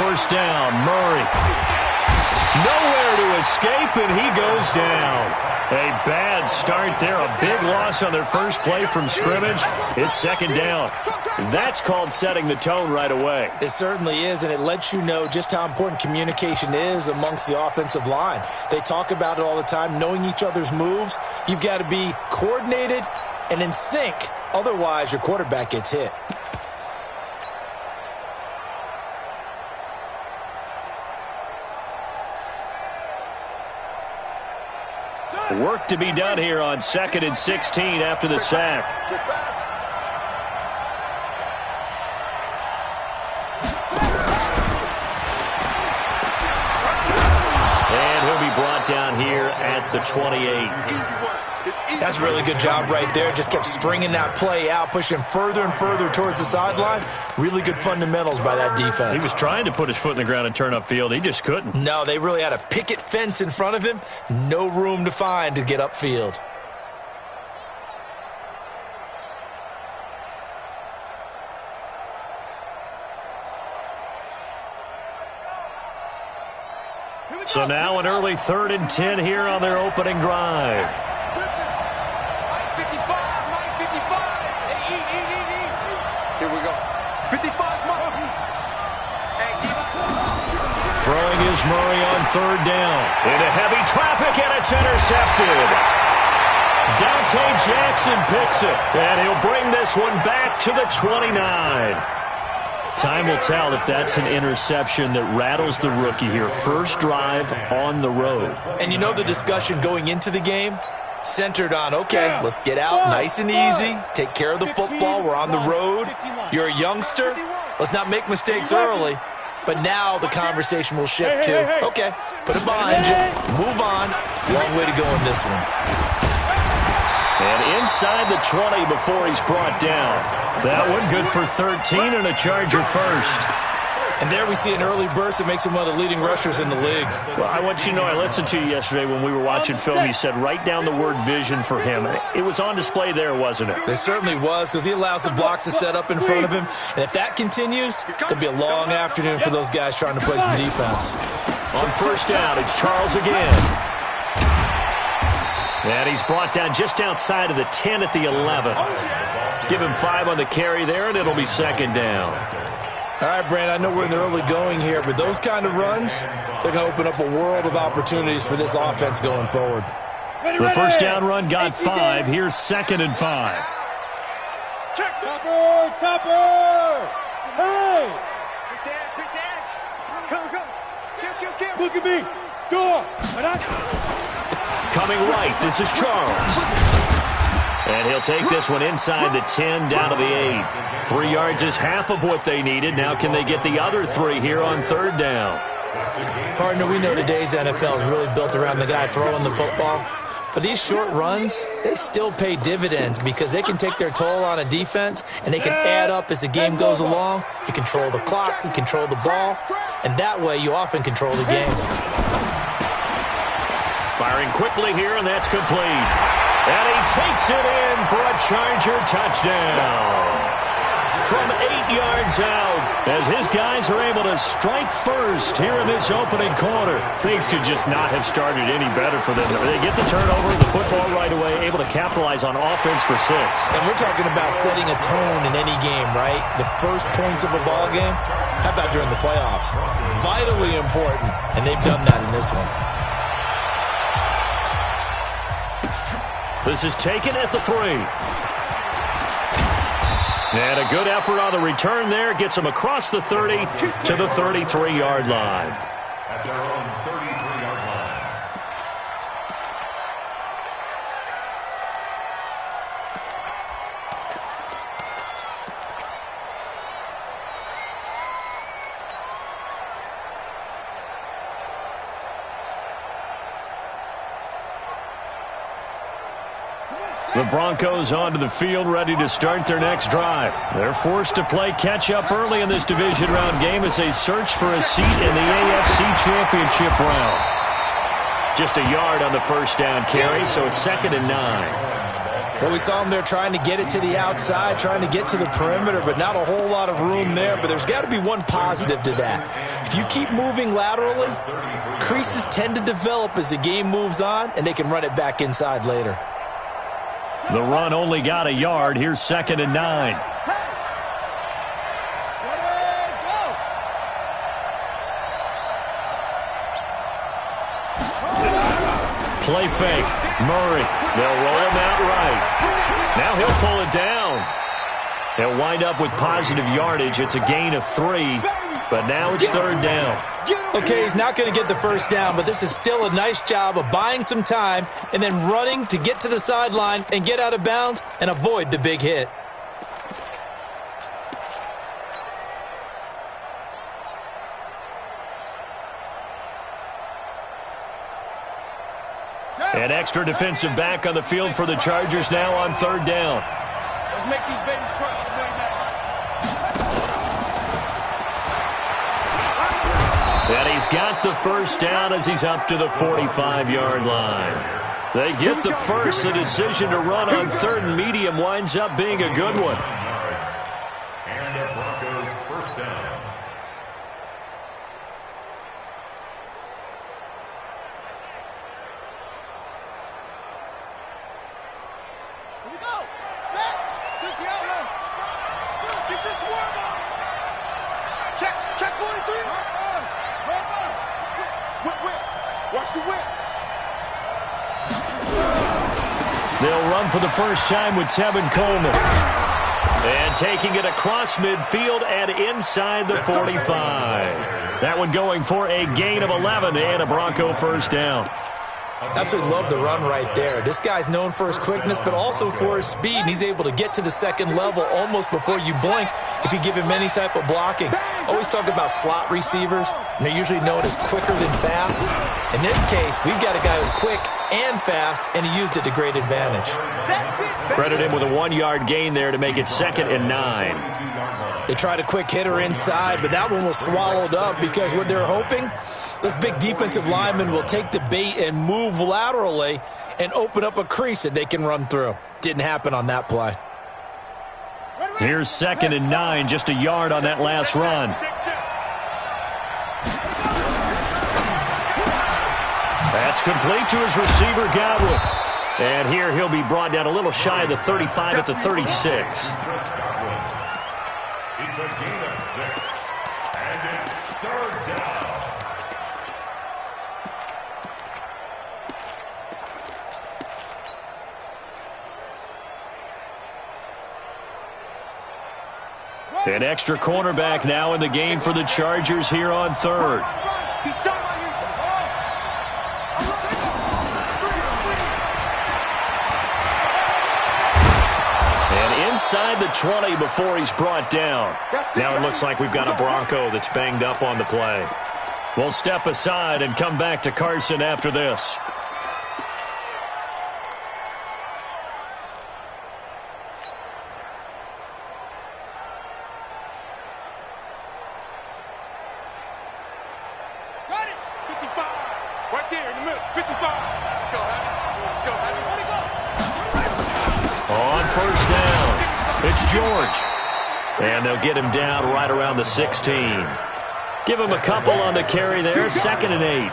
first down. Murray. Nowhere to escape, and he goes down. A bad start there. A big loss on their first play from scrimmage. It's second down. That's called setting the tone right away. It certainly is, and it lets you know just how important communication is amongst the offensive line. They talk about it all the time, knowing each other's moves. You've got to be coordinated and in sync. Otherwise, your quarterback gets hit. Work to be done here on 2nd and 16 after the sack. And he'll be brought down here at the 28. That's a really good job right there. Just kept stringing that play out, pushing further and further towards the sideline. Really good fundamentals by that defense. He was trying to put his foot in the ground and turn upfield. He just couldn't. No, they really had a picket fence in front of him. No room to find to get upfield. So now an early 3rd and 10 here on their opening drive. Here we go. 55, Throwing is Murray on 3rd down. Into heavy traffic, and it's intercepted. Dante Jackson picks it, and he'll bring this one back to the 29. Time will tell if that's an interception that rattles the rookie here. First drive on the road. And you know the discussion going into the game? Centered on, okay, let's get out nice and easy, take care of the football, we're on the road, you're a youngster, let's not make mistakes early. But now the conversation will shift to, okay, put it behind you, move on, long way to go in this one. And inside the 20 before he's brought down. That one good for 13 and a Charger first. And there we see an early burst that makes him one of the leading rushers in the league. Well, I want you to know, I listened to you yesterday when we were watching film. You said write down the word vision for him. It was on display there, wasn't it? It certainly was, because he allows the blocks to set up in front of him. And if that continues, it'll be a long afternoon for those guys trying to play some defense. On first down, it's Charles again. And he's brought down just outside of the 10 at the 11. Give him 5 on the carry there, and it'll be second down. All right, Brandon, I know we're in the early going here, but those kind of runs, they're going to open up a world of opportunities for this offense going forward. The first down run got 5. Here's 2nd and 5. Topper! Topper! Hey! Quick dash! Come. Look at me! Go! Coming right, this is Charles. And he'll take this one inside the 10, down to the 8. 3 yards is half of what they needed. Now can they get the other 3 here on 3rd down? Partner, we know today's NFL is really built around the guy throwing the football. But these short runs, they still pay dividends because they can take their toll on a defense and they can add up as the game goes along. You control the clock, you control the ball, and that way you often control the game. Firing quickly here, and that's complete. And he takes it in for a Charger touchdown. From 8 yards out, as his guys are able to strike first here in this opening quarter. Things could just not have started any better for them. They get the turnover, the football right away, able to capitalize on offense for 6. And we're talking about setting a tone in any game, right? The first points of a ball game, how about during the playoffs? Vitally important, and they've done that in this one. This is taken at the 3. And a good effort on the return there. Gets him across the 30 to the 33-yard line. At their own 33-yard line. The Broncos onto the field, ready to start their next drive. They're forced to play catch-up early in this division round game as they search for a seat in the AFC Championship round. Just a yard on the first down carry, so it's 2nd and 9. Well, we saw him there trying to get it to the outside, trying to get to the perimeter, but not a whole lot of room there. But there's got to be one positive to that. If you keep moving laterally, creases tend to develop as the game moves on, and they can run it back inside later. The run only got a yard. Here's 2nd and 9. Play fake. Murray. They'll roll him out right. Now he'll pull it down. They'll wind up with positive yardage. It's a gain of 3, but now it's 3rd down. Okay, he's not going to get the first down, but this is still a nice job of buying some time and then running to get to the sideline and get out of bounds and avoid the big hit. An extra defensive back on the field for the Chargers now on 3rd down. Let's make these babies cry. And he's got the first down as he's up to the 45-yard line. They get the first. The decision to run on 3rd and medium winds up being a good one. And the Broncos first down. Here we go. Set. Switch the outline. Get your swarm on. Check 43. Whip. Watch the whip. They'll run for the first time with Tevin Coleman. And taking it across midfield and inside the 45. That one going for a gain of 11 and a Bronco first down. Absolutely love the run right there. This guy's known for his quickness, but also for his speed. And he's able to get to the second level almost before you blink if you give him any type of blocking. Always talk about slot receivers, and they're usually known as quicker than fast. In this case, we've got a guy who's quick and fast, and he used it to great advantage. Credit him with a 1-yard gain there to make it 2nd and 9. They tried a quick hitter inside, but that one was swallowed up because what they're hoping, those big defensive linemen will take the bait and move laterally and open up a crease that they can run through. Didn't happen on that play. Here's 2nd and 9, just a yard on that last run. That's complete to his receiver, Godwin. And here he'll be brought down a little shy of the 35 at the 36. It's a gain of 6, and it's 3rd down. An extra cornerback now in the game for the Chargers here on 3rd. And inside the 20 before he's brought down. Now it looks like we've got a Bronco that's banged up on the play. We'll step aside and come back to Carson after this. And they'll get him down right around the 16. Give him a couple on the carry there, 2nd and 8.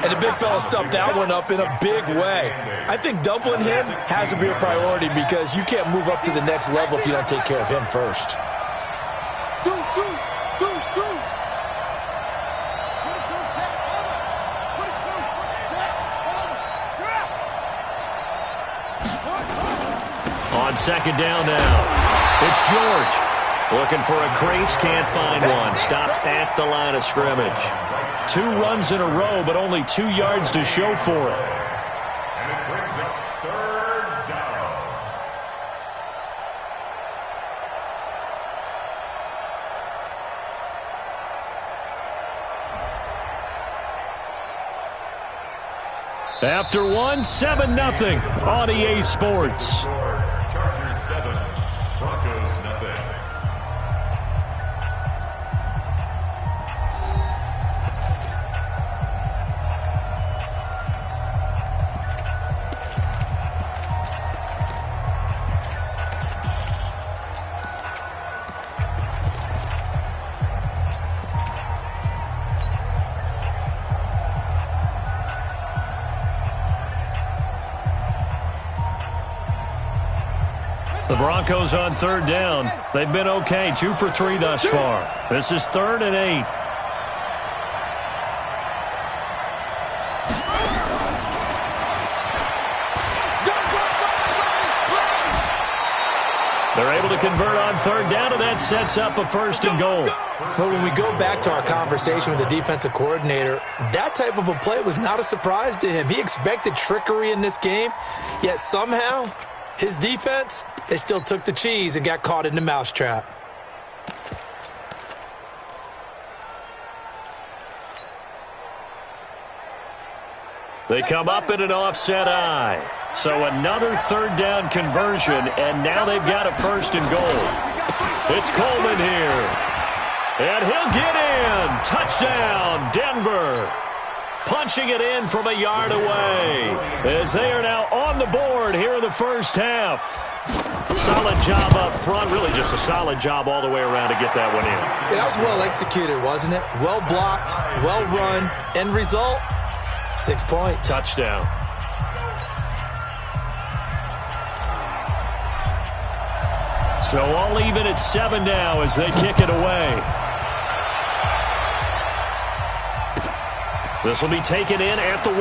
And the big fella stuffed that one up in a big way. I think doubling him has to be a priority because you can't move up to the next level if you don't take care of him first. On 2nd down now. It's George. Looking for a crease, can't find one. Stopped at the line of scrimmage. 2 runs in a row, but only 2 yards to show for it. And it brings up 3rd down. After one, 7-0 on EA Sports. Chargers 7, Broncos nothing. The Broncos on third down. They've been okay, 2 for 3 thus far. This is 3rd and 8. They're able to convert on third down, and that sets up a 1st and goal. But when we go back to our conversation with the defensive coordinator, that type of a play was not a surprise to him. He expected trickery in this game, yet somehow his defense, they still took the cheese and got caught in the mousetrap. They come up in an offset eye. So another 3rd down conversion, and now they've got a 1st and goal. It's Coleman here. And he'll get in. Touchdown, Denver. Punching it in from a yard away as they are now on the board here in the first half. Solid job up front. Really just a solid job all the way around to get that one in. Yeah, that was well executed, wasn't it? Well blocked, well run. End result, 6 points. Touchdown. So all even at 7 now as they kick it away. This will be taken in at the 1.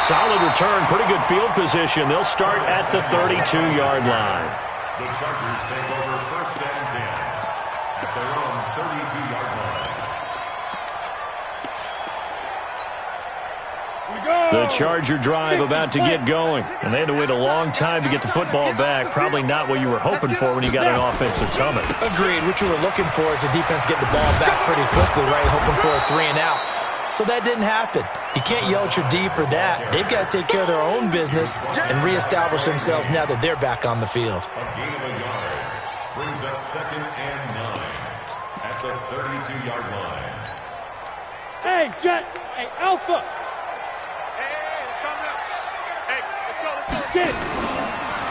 Solid return, pretty good field position. They'll start at the 32-yard line. The Chargers take over 1st and 10 at their own 32-yard line. The Charger drive about to get going, and they had to wait a long time to get the football back. Probably not what you were hoping for when you got an offense that's humming. Agreed. What you were looking for is the defense getting the ball back pretty quickly, right? Hoping for a 3 and out. So that didn't happen. You can't yell at your D for that. They've got to take care of their own business and reestablish themselves now that they're back on the field. A gain of a yard brings up 2nd and 9 at the 32-yard line. Hey, Jet. Hey, Alpha.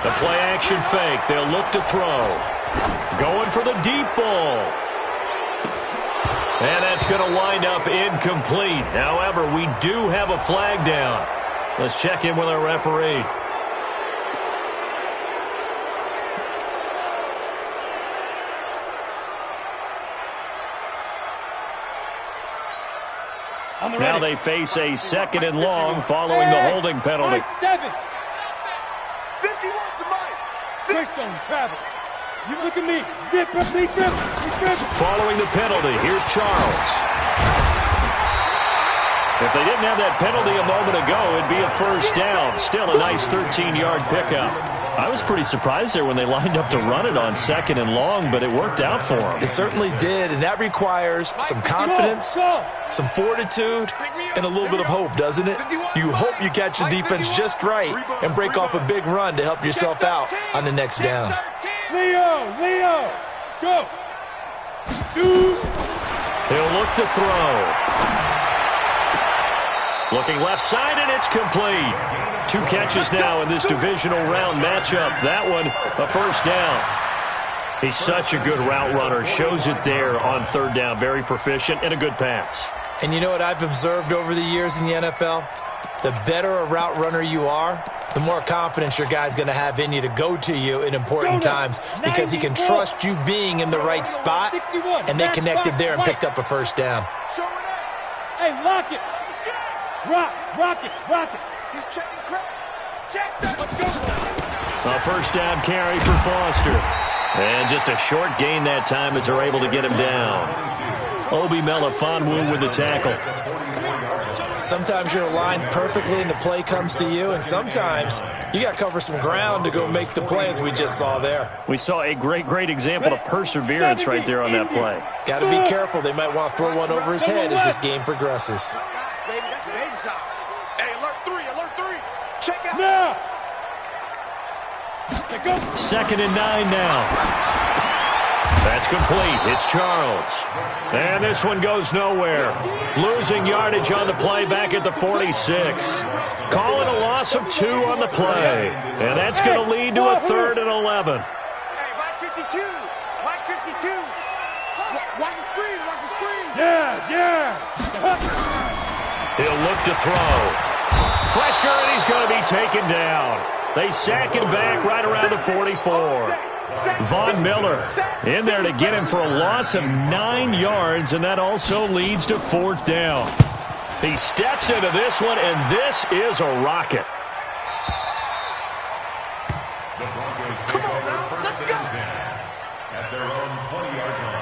The play action fake. They'll look to throw. Going for the deep ball. And that's going to wind up incomplete. However, we do have a flag down. Let's check in with our referee. Now they face a 2nd and long following the holding penalty. 7. 51 to Mike. Quick zone travel. You look at me. Zip, lead dribble. Following the penalty, here's Charles. If they didn't have that penalty a moment ago, it'd be a 1st down. Still a nice 13-yard pickup. I was pretty surprised there when they lined up to run it on 2nd and long, but it worked out for them. It certainly did, and that requires some confidence, some fortitude, and a little bit of hope, doesn't it? You hope you catch the defense just right and break off a big run to help yourself out on the next down. Leo, go. Shoot. He'll look to throw. Looking left side, and it's complete. 2 catches now in this divisional round matchup. That one, a 1st down. He's such a good route runner. Shows it there on 3rd down. Very proficient and a good pass. And you know what I've observed over the years in the NFL? The better a route runner you are, the more confidence your guy's going to have in you to go to you in important times because he can trust you being in the right spot, and they connected there and picked up a 1st down. Hey, lock it. Rock it. He's checking crowd. Check that. Let's go. A 1st down carry for Foster. And just a short gain that time as they're able to get him down. Obi Melifonwu with the tackle. Sometimes you're aligned perfectly and the play comes to you, and sometimes you got to cover some ground to go make the play as we just saw there. We saw a great example of perseverance right there on that play. Got to be careful. They might want to throw one over his head as this game progresses. Baby, that's baby shot. Hey, alert 3. Check out. Now. 2nd and 9 now. That's complete. It's Charles. And this one goes nowhere. Losing yardage on the play back at the 46. Calling a loss of 2 on the play. And that's going to lead to a 3rd and 11. Hey, Mike 52. Watch the screen. Yeah. He'll look to throw. Pressure, and he's going to be taken down. They sack him back right around the 44. Von Miller in there to get him for a loss of 9 yards, and that also leads to 4th down. He steps into this one, and this is a rocket. The Broncos take over first and 10 at their own 20-yard line.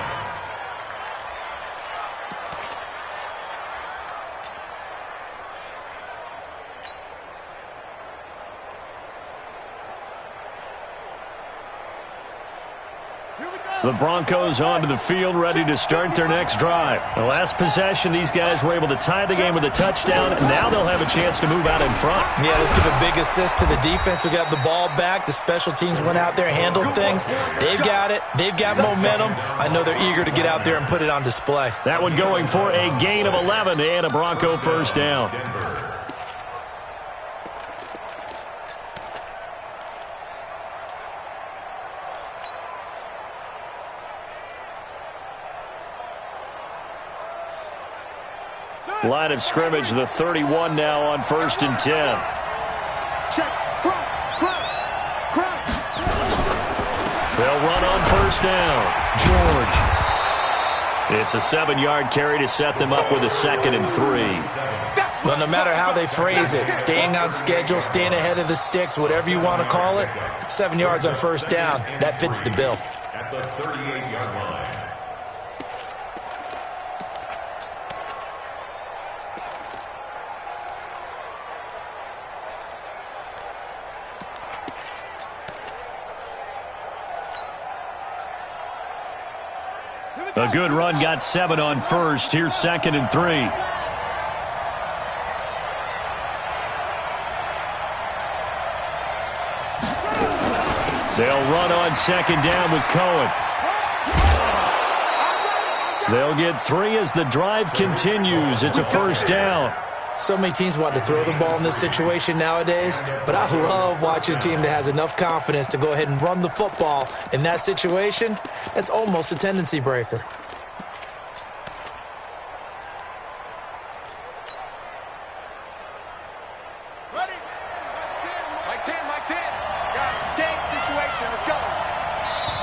The Broncos onto the field, ready to start their next drive. The last possession, these guys were able to tie the game with a touchdown, and now they'll have a chance to move out in front. Yeah, let's give a big assist to the defense who got the ball back. The special teams went out there, handled things. They've got it. They've got momentum. I know they're eager to get out there and put it on display. That one going for a gain of 11 and a Bronco first down. Line of scrimmage, the 31 now on 1st and 10. Check. Cross. They'll run on 1st down. George. It's a 7-yard carry to set them up with a 2nd and 3. Well, no matter how they phrase it, staying on schedule, staying ahead of the sticks, whatever you want to call it, 7 yards on 1st down, that fits the bill. At the 38-yard line. A good run, got 7 on 1st. Here's 2nd and 3. They'll run on 2nd down with Cohen. They'll get 3 as the drive continues. It's a 1st down. So many teams want to throw the ball in this situation nowadays, but I love watching a team that has enough confidence to go ahead and run the football in that situation. That's almost a tendency breaker. Ready? Mike 10. Got a escape situation. Let's go.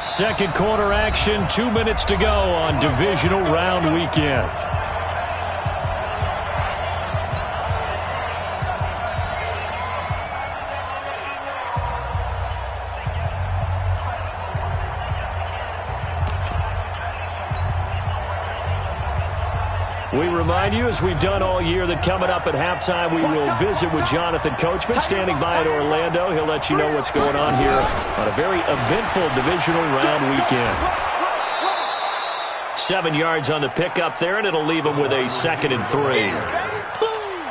Second quarter action, 2 minutes to go on divisional round weekend. We remind you, as we've done all year, that coming up at halftime, we will visit with Jonathan Coachman, standing by in Orlando. He'll let you know what's going on here on a very eventful divisional round weekend. 7 yards on the pickup there, and it'll leave them with a 2nd and 3.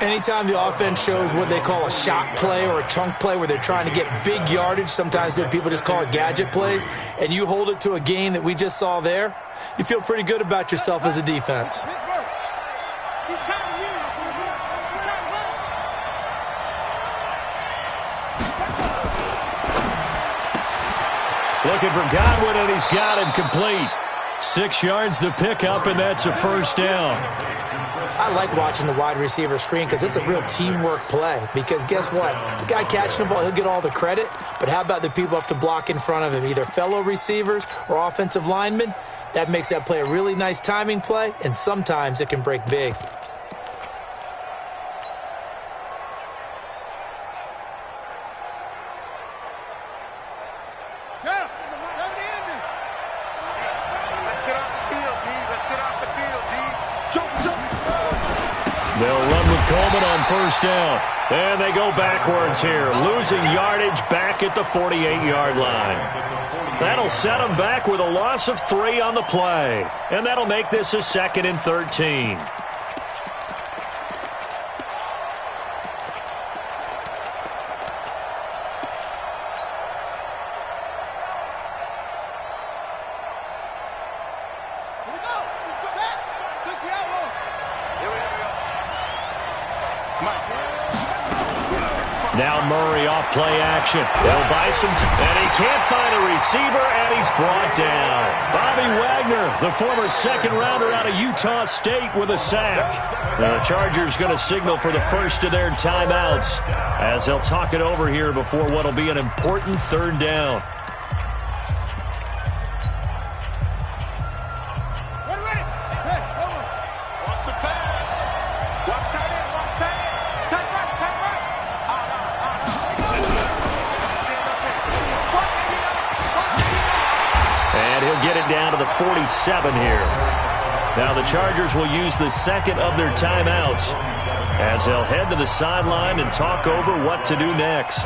Anytime the offense shows what they call a shot play or a chunk play where they're trying to get big yardage, sometimes people just call it gadget plays, and you hold it to a gain that we just saw there, you feel pretty good about yourself as a defense. Looking for Godwin, and he's got him complete. 6 yards the pickup, and that's a 1st down. I like watching the wide receiver screen because it's a real teamwork play. Because guess what? The guy catching the ball, he'll get all the credit. But how about the people up to block in front of him, either fellow receivers or offensive linemen? That makes that play a really nice timing play, and sometimes it can break big. They'll run with Coleman on 1st down. And they go backwards here, losing yardage back at the 48-yard line. That'll set them back with a loss of 3 on the play. And that'll make this a 2nd and 13. Now Murray off play action. They'll buy some and he can't find a receiver, and he's brought down. Bobby Wagner, the former 2nd rounder out of Utah. Wichita State with a sack. The Chargers going to signal for the first of their timeouts as they'll talk it over here before what will be an important third down. Get it down to the 47 here. Now the Chargers will use the second of their timeouts as they'll head to the sideline and talk over what to do next.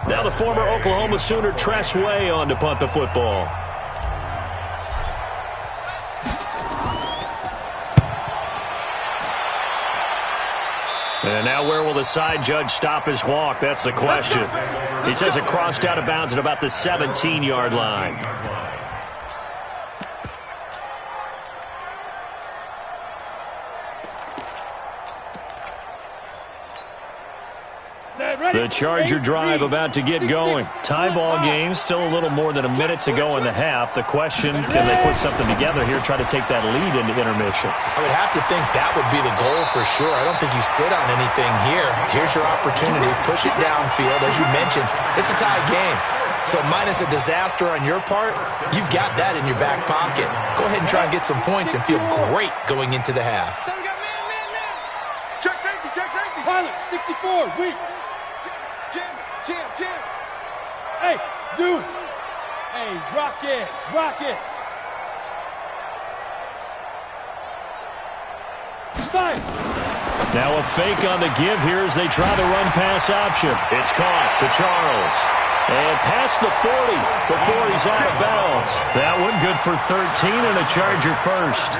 Now the former Oklahoma Sooner Tress Way on to punt the football. And now where will the side judge stop his walk? That's the question. He says it crossed out of bounds at about the 17-yard line. The Charger drive about to get going. Tie ball game, still a little more than a minute to go in the half. The question, can they put something together here, try to take that lead into intermission? I would have to think that would be the goal for sure. I don't think you sit on anything here. Here's your opportunity. Push it downfield. As you mentioned, it's a tie game. So minus a disaster on your part, you've got that in your back pocket. Go ahead and try and get some points and feel great going into the half. Check safety. Pilot, 64, weak. Jam. Hey, zoom. Hey, rock it. Fire. Now a fake on the give here as they try the run-pass option. It's caught to Charles. And past the 40 before he's out of bounds. That one good for 13 and a Charger first.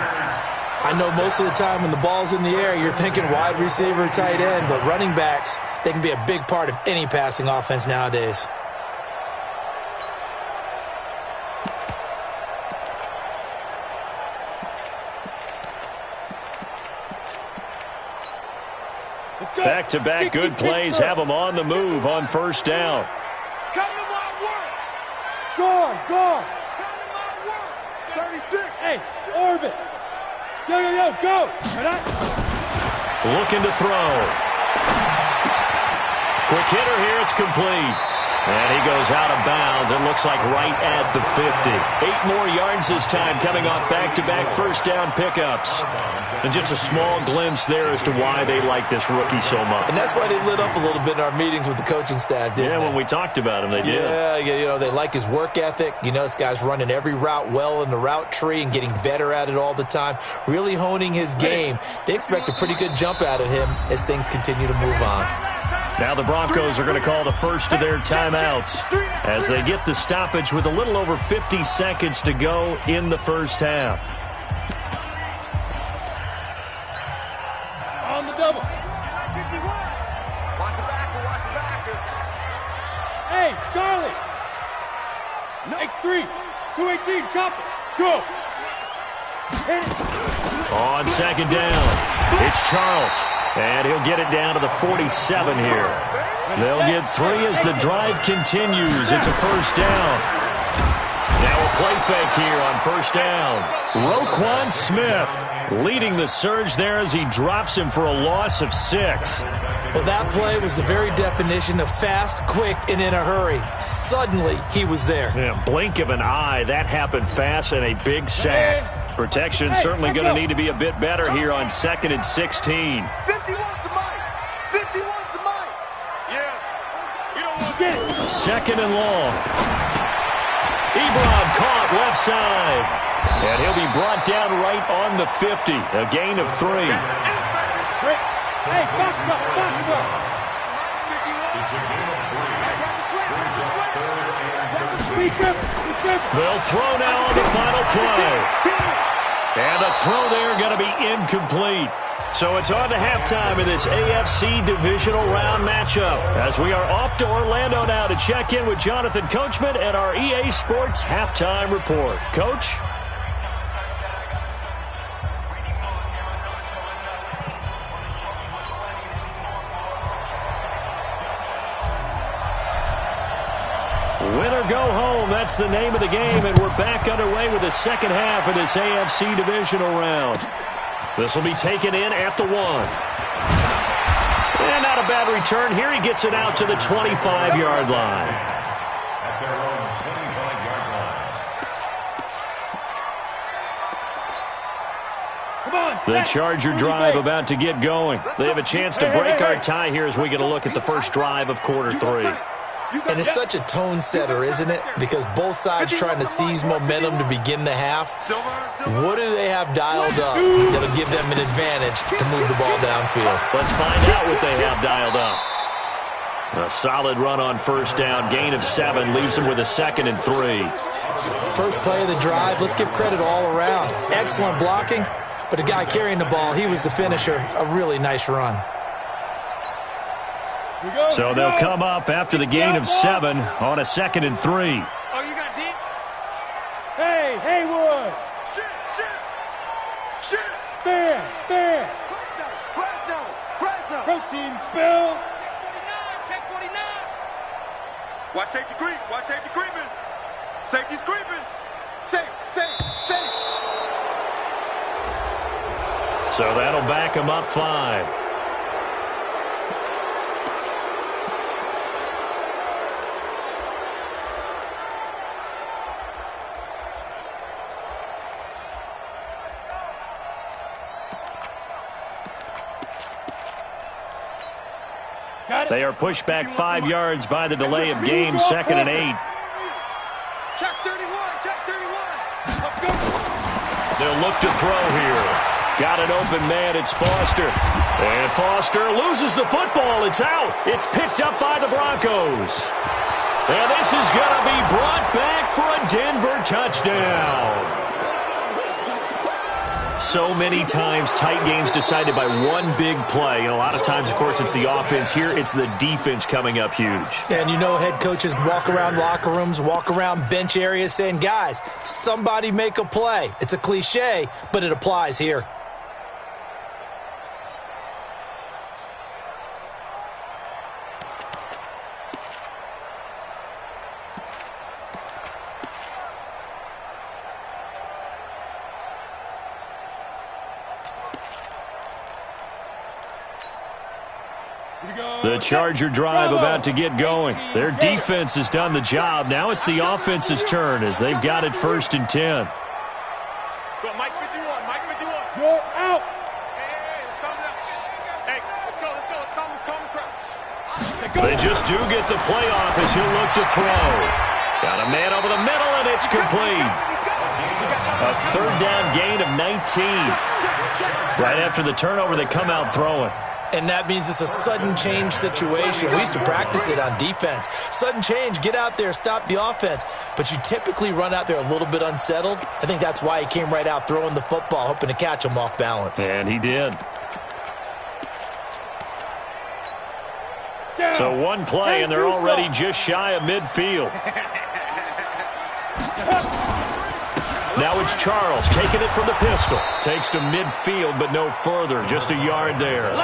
I know most of the time when the ball's in the air, you're thinking wide receiver, tight end, but running backs, they can be a big part of any passing offense nowadays. Back-to-back good plays have them on the move on first down. Come to my work. Guard. Come to my work. 36. Hey, orbit. Yo, go. Looking to throw. Quick hitter here, it's complete. And he goes out of bounds. It looks like right at the 50. 8 more yards this time coming off back-to-back first down pickups. And just a small glimpse there as to why they like this rookie so much. And that's why they lit up a little bit in our meetings with the coaching staff, didn't they? When we talked about him, they did. Yeah, they like his work ethic. This guy's running every route well in the route tree and getting better at it all the time, really honing his game. They expect a pretty good jump out of him as things continue to move on. Now the Broncos are going to call the first of their timeouts as they get the stoppage with a little over 50 seconds to go in the first half. On the double. Watch the backer. Hey, Charlie. X3, 218, chop it. Go. Hit it. On second down, it's Charles. And he'll get it down to the 47 here. They'll get 3 as the drive continues. It's a first down. Now a play fake here on first down. Roquan Smith leading the surge there as he drops him for a loss of 6. Well, that play was the very definition of fast, quick, and in a hurry. Suddenly, he was there. Yeah, blink of an eye. That happened fast and a big sack. Protection certainly going to need to be a bit better here on 2nd and 16. 51's the mic. 51's the mic. Yeah. You don't want to get it. Second and long. Ebron caught left side. And he'll be brought down right on the 50. A gain of 3. Hey, box truck. They'll throw now on the final play. And the throw there going to be incomplete. So it's on to halftime in this AFC divisional round matchup as we are off to Orlando now to check in with Jonathan Coachman and our EA Sports halftime report. Coach? Winner go home. That's the name of the game, and we're back underway with the second half of this AFC divisional round. This will be taken in at the 1. And not a bad return here. He gets it out to the 25-yard line. At their own 25-yard line. Come on. The Charger drive about to get going. They have a chance to break our tie here as we get a look at the first drive of quarter 3. And it's such a tone setter, isn't it? Because both sides trying to seize momentum to begin the half. What do they have dialed up that'll give them an advantage to move the ball downfield? Let's find out what they have dialed up. A solid run on first down. Gain of 7 leaves them with a 2nd and 3. First play of the drive, let's give credit all around. Excellent blocking, but the guy carrying the ball, he was the finisher. A really nice run. So they'll come up after the gain of 7 on a 2nd and 3. Oh, you got deep? Hey, Haywood. Shit. Fair. Fresno. Protein spill. Check 49. Watch safety creep. Safety's creeping. Safe. So that'll back them up 5. They are pushed back 5 yards by the delay of game, 2nd and 8. Check 31. They'll look to throw here. Got an open man, it's Foster. And Foster loses the football, it's out. It's picked up by the Broncos. And this is going to be brought back for a Denver touchdown. So many times, tight games decided by one big play. And a lot of times, of course, it's the offense. Here, it's the defense coming up huge. And you know head coaches walk around locker rooms, walk around bench areas saying, guys, somebody make a play. It's a cliche, but it applies here. The Charger drive about to get going. Their defense has done the job. Now it's the offense's turn as they've got it 1st and 10. Go, Mike 51. You're out. Hey, let's calm down. Hey, let's go. Calm crouch. They just do get the playoff as he'll look to throw. Got a man over the middle, and it's complete. A 3rd down gain of 19. Right after the turnover, they come out throwing. And that means it's a sudden change situation. We used to practice it on defense. Sudden change, get out there, stop the offense. But you typically run out there a little bit unsettled. I think that's why he came right out throwing the football, hoping to catch him off balance. And he did. So one play, and they're already just shy of midfield. Now it's Charles taking it from the pistol. Takes to midfield, but no further. Just a yard there.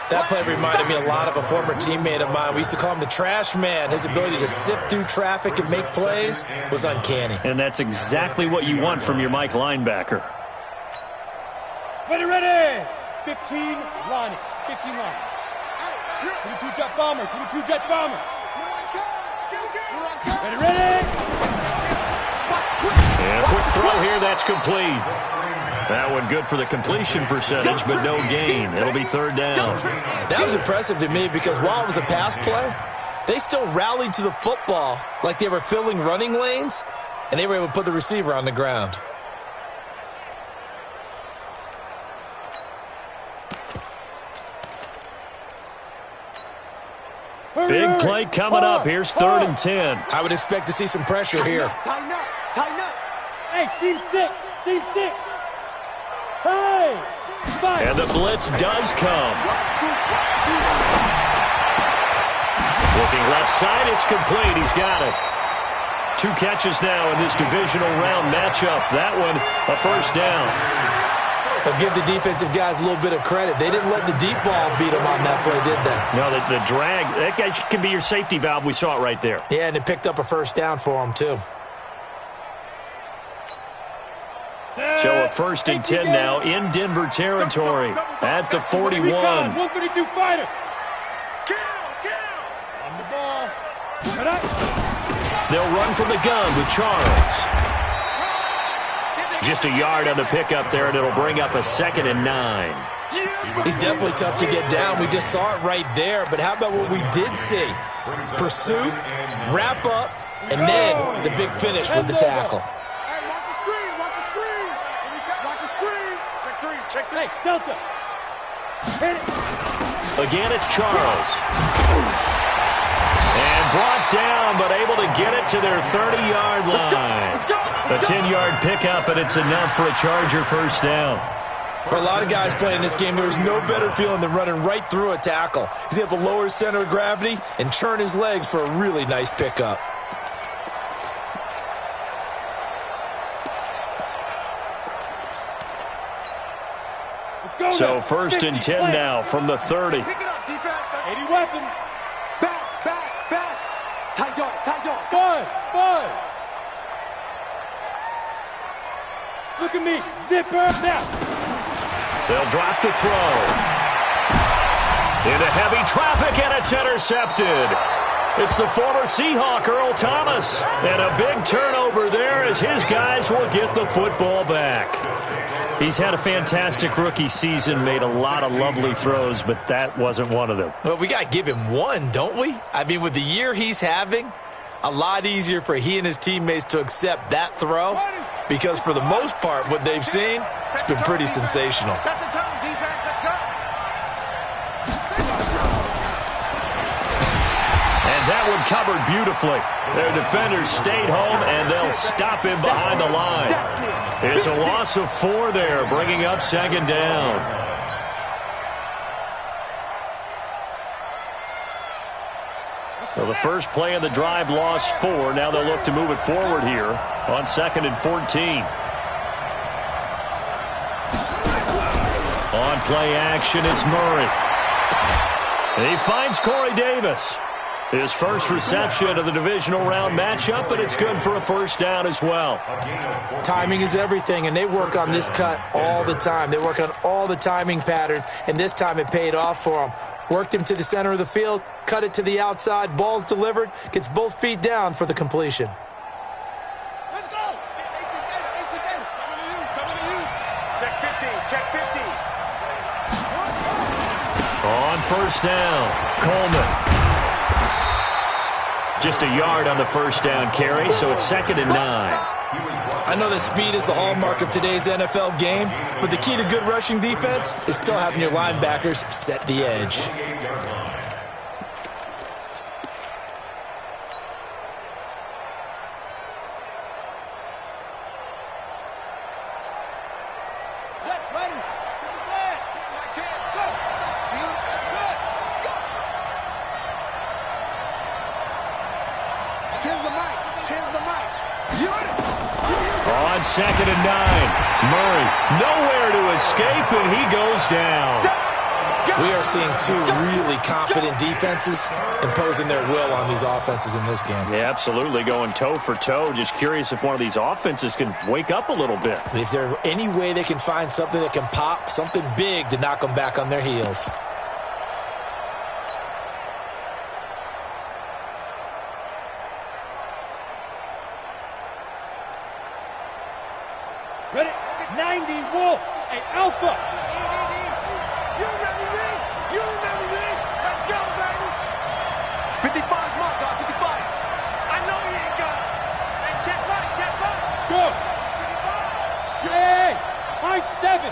That play reminded me a lot of a former teammate of mine. We used to call him the trash man. His ability to sift through traffic and make plays was uncanny. And that's exactly what you want from your Mike linebacker. Ready. 15 line. 22 jet bomber. Ready. And quick throw here, that's complete. That one good for the completion percentage, but no gain. It'll be 3rd down. That was impressive to me because while it was a pass play, they still rallied to the football like they were filling running lanes, and they were able to put the receiver on the ground. Big play coming up. Here's 3rd and 10. I would expect to see some pressure here. Tighten up. Hey, Team 6. Hey. Fire. And the blitz does come. Looking left side, it's complete. He's got it. 2 catches now in this divisional round matchup. That one, a 1st down. But give the defensive guys a little bit of credit. They didn't let the deep ball beat them on that play, did they? No, the drag, that guy can be your safety valve. We saw it right there. Yeah, and it picked up a first down for them, too. So a 1st and 10 now in Denver territory at the 41. 132 fighter. On the ball. They'll run from the gun with Charles. Just a yard on the pickup there, and it'll bring up a 2nd and 9. He's definitely tough to get down. We just saw it right there. But how about what we did see? Pursuit, wrap up, and then the big finish with the tackle. Hey, watch the screen. Watch the screen. Watch the screen. Check 3. Check 3. Hey, Delta. Hit it. Again, it's Charles. And brought down, but able to get it to their 30-yard line. A 10-yard pickup, and it's enough for a Charger first down. For a lot of guys playing this game, there's no better feeling than running right through a tackle. He's able to lower his center of gravity and turn his legs for a really nice pickup. So 1st and 10 now from the 30. Pick it up, defense. 80 weapons. Back. Tight dog. Buzz. Look at me. Zipper now. They'll drop the throw. Into heavy traffic, and it's intercepted. It's the former Seahawk, Earl Thomas. And a big turnover there as his guys will get the football back. He's had a fantastic rookie season, made a lot of lovely throws, but that wasn't one of them. Well, we got to give him one, don't we? I mean, with the year he's having, a lot easier for he and his teammates to accept that throw because for the most part, what they've seen, it's been pretty sensational. Set the tone, defense. Let's go. And that one covered beautifully. Their defenders stayed home, and they'll stop him behind the line. It's a loss of 4 there, bringing up 2nd down. Well, the first play of the drive lost 4. Now they'll look to move it forward here on 2nd and 14. On play action, it's Murray. He finds Corey Davis. His first reception of the divisional round matchup, but it's good for a first down as well. Timing is everything, and they work on this cut all the time. They work on all the timing patterns, and this time it paid off for them. Worked him to the center of the field, cut it to the outside, ball's delivered, gets both feet down for the completion. Let's go. 8 together. Coming to you. Check 15. On first down, Coleman. Just a yard on the first down carry, so it's 2nd and 9. I know that speed is the hallmark of today's NFL game, but the key to good rushing defense is still having your linebackers set the edge. Set, ready. Get the flag. Go. Set. Go. Tens the mic. You ready? On 2nd and 9, Murray nowhere to escape, and he goes down. We are seeing 2 really confident defenses imposing their will on these offenses in this game. Yeah, absolutely, going toe for toe. Just curious if one of these offenses can wake up a little bit. Is there any way they can find something that can pop, something big to knock them back on their heels? Ready? 90 Wolf. Hey, Alpha. You remember me? Let's go, baby. 55, mark, dog. 55. I know he ain't got it. Hey, check right. Go. Hey, high 7.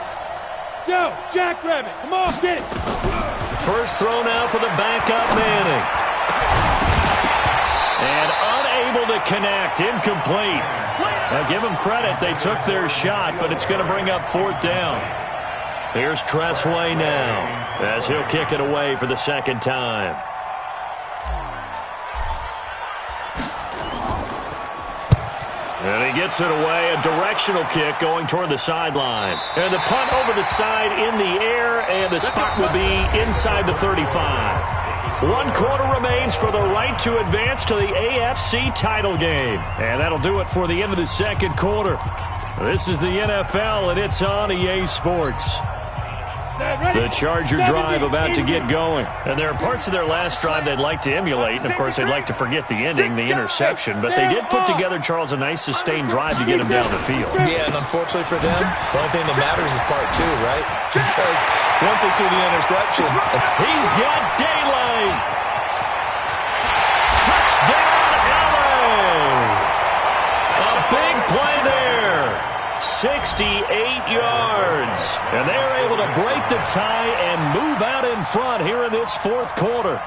Yo, jackrabbit. Come on, get it. First throw now for the backup Manning. And unable to connect, incomplete. Now give them credit, they took their shot, but it's going to bring up 4th down. Here's Tressway now, as he'll kick it away for the 2nd time. And he gets it away, a directional kick going toward the sideline. And the punt over the side in the air, and the spot will be inside the 35. 1 quarter remains for the right to advance to the AFC title game. And that'll do it for the end of the second quarter. This is the NFL, and it's on EA Sports. The Charger drive about to get going. And there are parts of their last drive they'd like to emulate. And, of course, they'd like to forget the ending, the interception. But they did put together, Charles, a nice sustained drive to get him down the field. Yeah, and unfortunately for them, the only thing that matters is part 2, right? Because once they threw the interception, he's got daylight. Touchdown, LA. A big play there. 68 yards. And they're able to break the tie and move out in front here in this fourth quarter.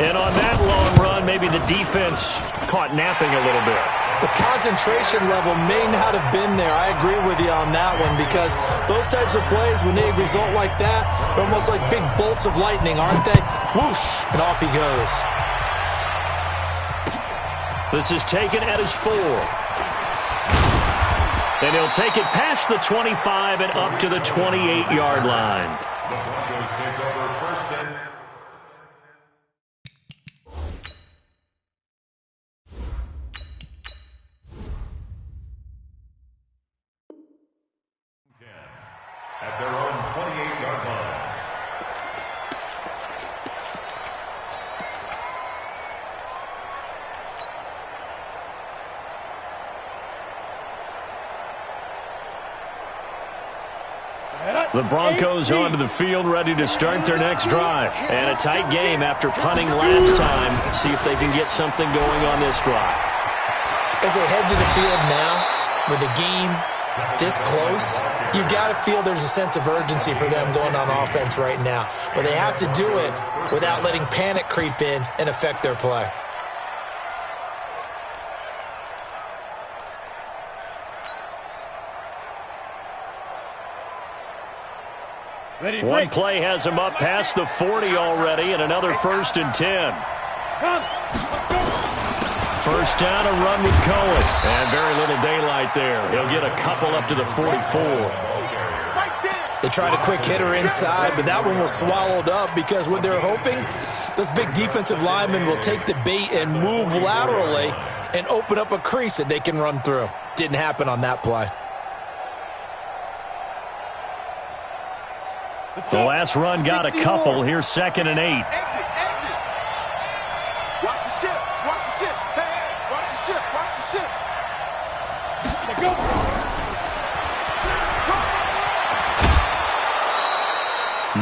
And on that long run, maybe the defense caught napping a little bit. The concentration level may not have been there. I agree with you on that one, because those types of plays, when they result like that, they're almost like big bolts of lightning, aren't they? Whoosh, and off he goes. This is taken at his 4. And he'll take it past the 25 and up to the 28-yard line. The Broncos take over first and 10 at their own 28-yard line. The Broncos onto the field, ready to start their next drive. And a tight game after punting last time. See if they can get something going on this drive. As they head to the field now, with the game this close, you've got to feel there's a sense of urgency for them going on offense right now. But they have to do it without letting panic creep in and affect their play. One play has him up past the 40 already, and another 1st and 10. First down, a run with Cohen. And very little daylight there. He'll get a couple up to the 44. They tried a quick hitter inside, but that one was swallowed up because what they're hoping, those big defensive linemen will take the bait and move laterally and open up a crease that they can run through. Didn't happen on that play. The last run got a couple. Here's 2nd and 8. Exit. Watch the ship. Watch the ship. Hey, watch the ship. Watch the ship. Go.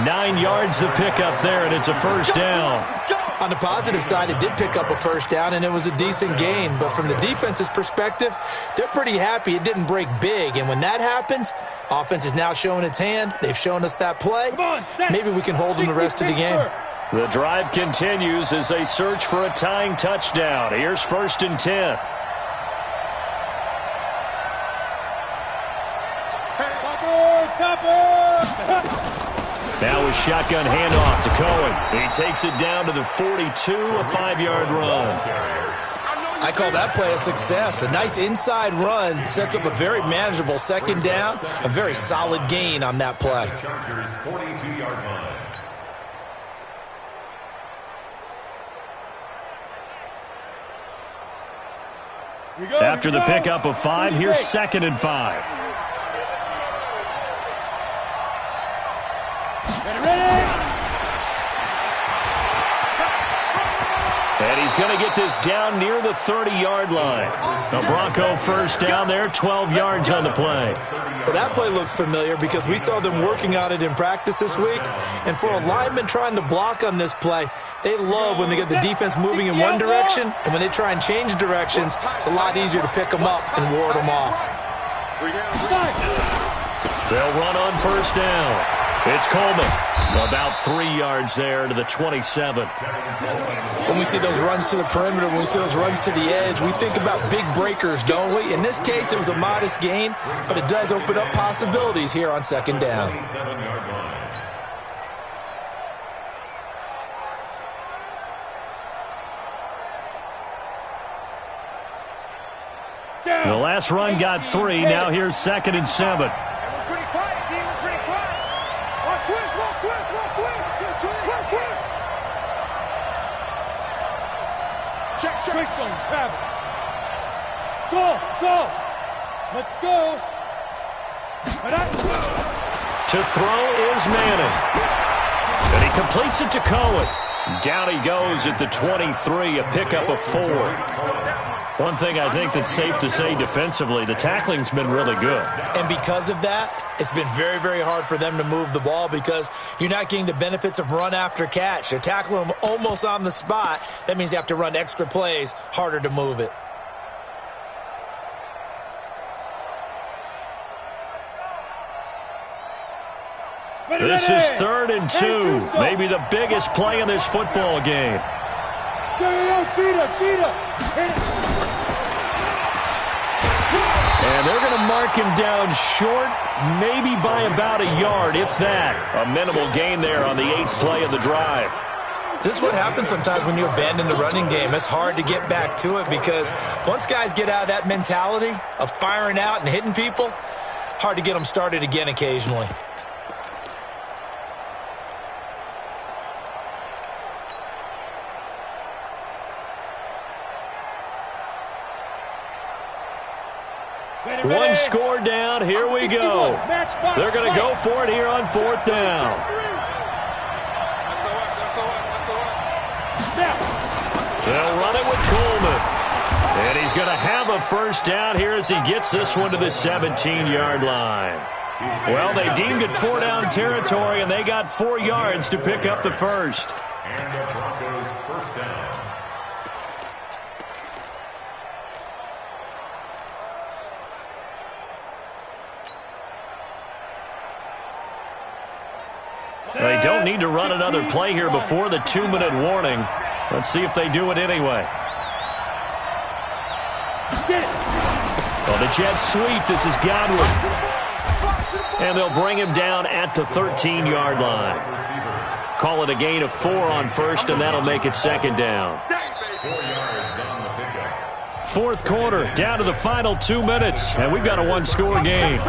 9 yards to pick up there, and it's a first down. On the positive side, it did pick up a first down, and it was a decent gain. But from the defense's perspective, they're pretty happy it didn't break big. And when that happens, offense is now showing its hand. They've shown us that play. Maybe we can hold them the rest of the game. The drive continues as they search for a tying touchdown. Here's 1st and 10. Topper. Now a shotgun handoff to Cohen. He takes it down to the 42, a 5-yard run. I call that play a success. A nice inside run sets up a very manageable 2nd down. A very solid gain on that play. Chargers 42-yard line. After the pickup of 5, here's 2nd and 5. And he's going to get this down near the 30-yard line. A Bronco first down there, 12 yards on the play. Well, that play looks familiar because we saw them working on it in practice this week. And for a lineman trying to block on this play, they love when they get the defense moving in one direction. And when they try and change directions, it's a lot easier to pick them up and ward them off. They'll run on first down. It's Coleman. About 3 yards there to the 27. When we see those runs to the perimeter, when we see those runs to the edge, we think about big breakers, don't we? In this case, it was a modest gain, but it does open up possibilities here on 2nd down. 27-yard line. The last run got 3. Now here's 2nd and 7. We're pretty quiet, D. We're pretty quiet. Watch twist, watch twist, watch twist. Twist, twist. Check. Twist on Travis. Go. Let's go. To throw is Manning. And he completes it to Cohen. Down he goes at the 23, a pickup of 4. One thing I think that's safe to say defensively, the tackling's been really good. And because of that, it's been very, very hard for them to move the ball because you're not getting the benefits of run after catch. They tackle them almost on the spot. That means you have to run extra plays, harder to move it. This is 3rd and 2. Maybe the biggest play in this football game. Cheetah. And they're going to mark him down short, maybe by about a yard, if that. A minimal gain there on the 8th play of the drive. This is what happens sometimes when you abandon the running game. It's hard to get back to it because once guys get out of that mentality of firing out and hitting people, hard to get them started again occasionally. One score down. Here we go. They're going to go for it here on 4th down. They'll run it with Coleman. And he's going to have a first down here as he gets this one to the 17-yard line. Well, they deemed it 4-down territory, and they got 4 yards to pick up the first. And the Broncos first down. They don't need to run another play here before the 2-minute warning. Let's see if they do it anyway. On the jet sweep, this is Godwin. And they'll bring him down at the 13-yard line. Call it a gain of 4 on first, and that'll make it 2nd down. 4 yards on the pickup. 4th quarter, down to the final 2 minutes, and we've got a 1-score game.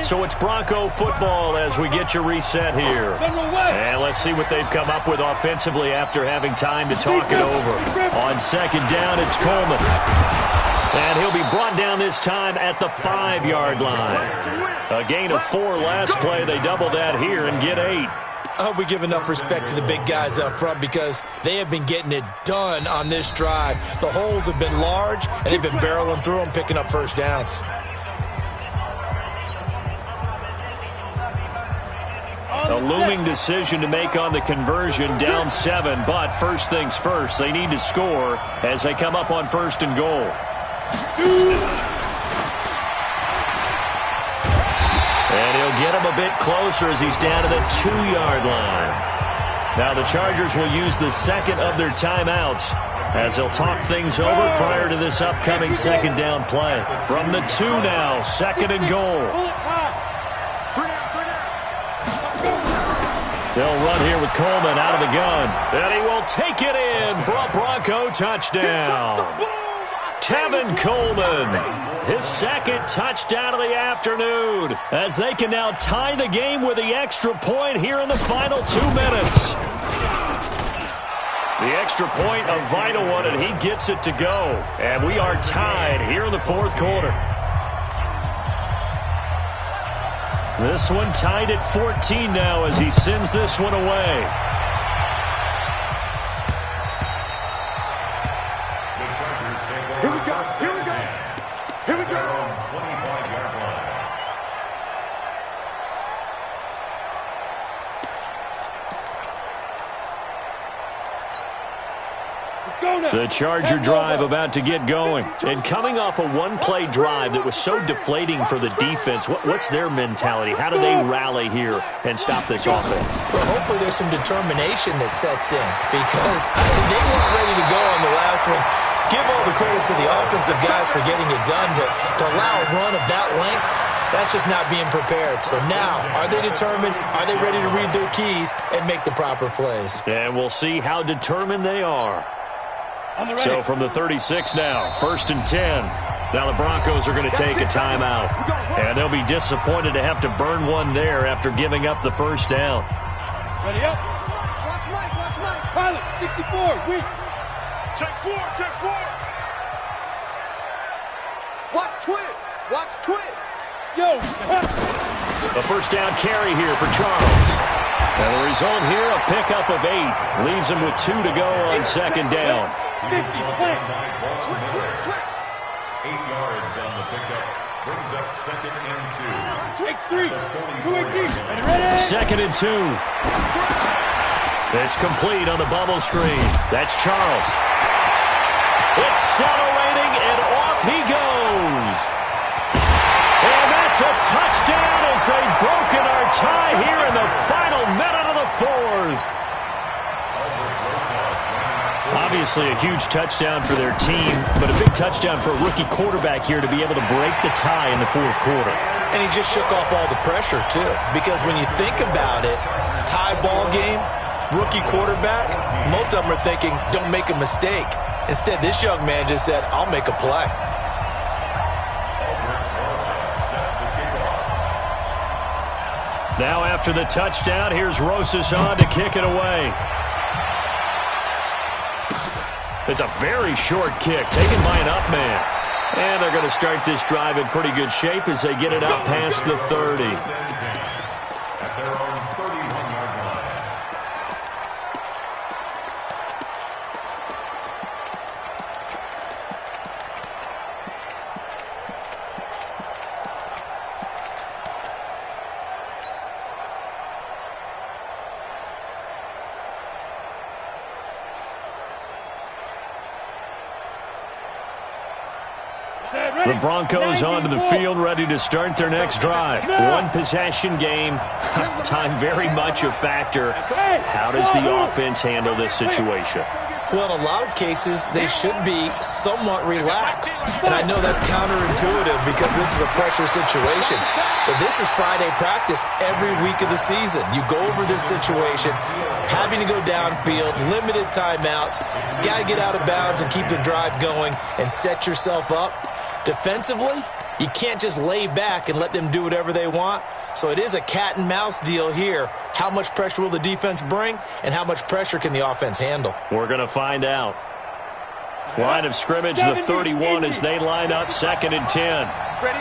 So it's Bronco football as we get you reset here. And let's see what they've come up with offensively after having time to talk it over. On 2nd down, it's Coleman. And he'll be brought down this time at the 5-yard line. A gain of 4 last play. They double that here and get 8. I hope we give enough respect to the big guys up front because they have been getting it done on this drive. The holes have been large, and they've been barreling through them, picking up first downs. A looming decision to make on the conversion, down 7, but first things first, they need to score as they come up on 1st and goal. And he'll get him a bit closer as he's down to the 2-yard line. Now the Chargers will use the 2nd of their timeouts as they'll talk things over prior to this upcoming 2nd down play. From the 2 now, 2nd and goal. They'll run here with Coleman out of the gun. And he will take it in for a Bronco touchdown. Tevin Coleman, his 2nd touchdown of the afternoon, as they can now tie the game with the extra point here in the final 2 minutes. The extra point, a vital one, and he gets it to go. And we are tied here in the 4th quarter. This one tied at 14 now as he sends this one away. The Chargers take over. Here we go. Here we go. Here we go. Their own 25-yard line. Let's go, The Charger drive about to get going. And coming off a one-play drive that was so deflating for the defense, what's their mentality? How do they rally here and stop this offense? Well, hopefully there's some determination that sets in because they weren't ready to go on the last one. Give all the credit to the offensive guys for getting it done, but to allow a run of that length, that's just not being prepared. So now, are they determined? Are they ready to read their keys and make the proper plays? And we'll see how determined they are. So from the 36 now, 1st and 10. Now the Broncos are going to take a timeout. And they'll be disappointed to have to burn one there after giving up the first down. Ready up. Watch Mike. Pilot, 64, weak. Check four. Watch twins. Yo. A first down carry here for Charles. And the result here, a pickup of 8. Leaves him with 2 to go on 2nd down. 50, plant. Switch. 8 yards on the pickup. Brings up 2nd and 2. X3, 218. Ready? 2nd and 2. It's complete on the bubble screen. That's Charles. Accelerating, and off he goes. And that's a touchdown as they've broken our tie here in the final minute of the 4th. Obviously a huge touchdown for their team, but a big touchdown for a rookie quarterback here to be able to break the tie in the 4th quarter. And he just shook off all the pressure, too. Because when you think about it, tie ball game, rookie quarterback, most of them are thinking, don't make a mistake. Instead, this young man just said, I'll make a play. Now after the touchdown, here's Rosas on to kick it away. It's a very short kick taken by an up man. And they're going to start this drive in pretty good shape as they get it up past the 30. At their own 31-yard line. The Broncos onto the field, ready to start their next drive. One possession game. Time very much a factor. How does the offense handle this situation? Well, in a lot of cases, they should be somewhat relaxed. And I know that's counterintuitive because this is a pressure situation. But this is Friday practice every week of the season. You go over this situation, having to go downfield, limited timeouts, got to get out of bounds and keep the drive going and set yourself up. Defensively, you can't just lay back and let them do whatever they want. So it is a cat and mouse deal here. How much pressure will the defense bring, and how much pressure can the offense handle? We're going to find out. Line of scrimmage, the 31 as they line up 2nd and 10. Ready?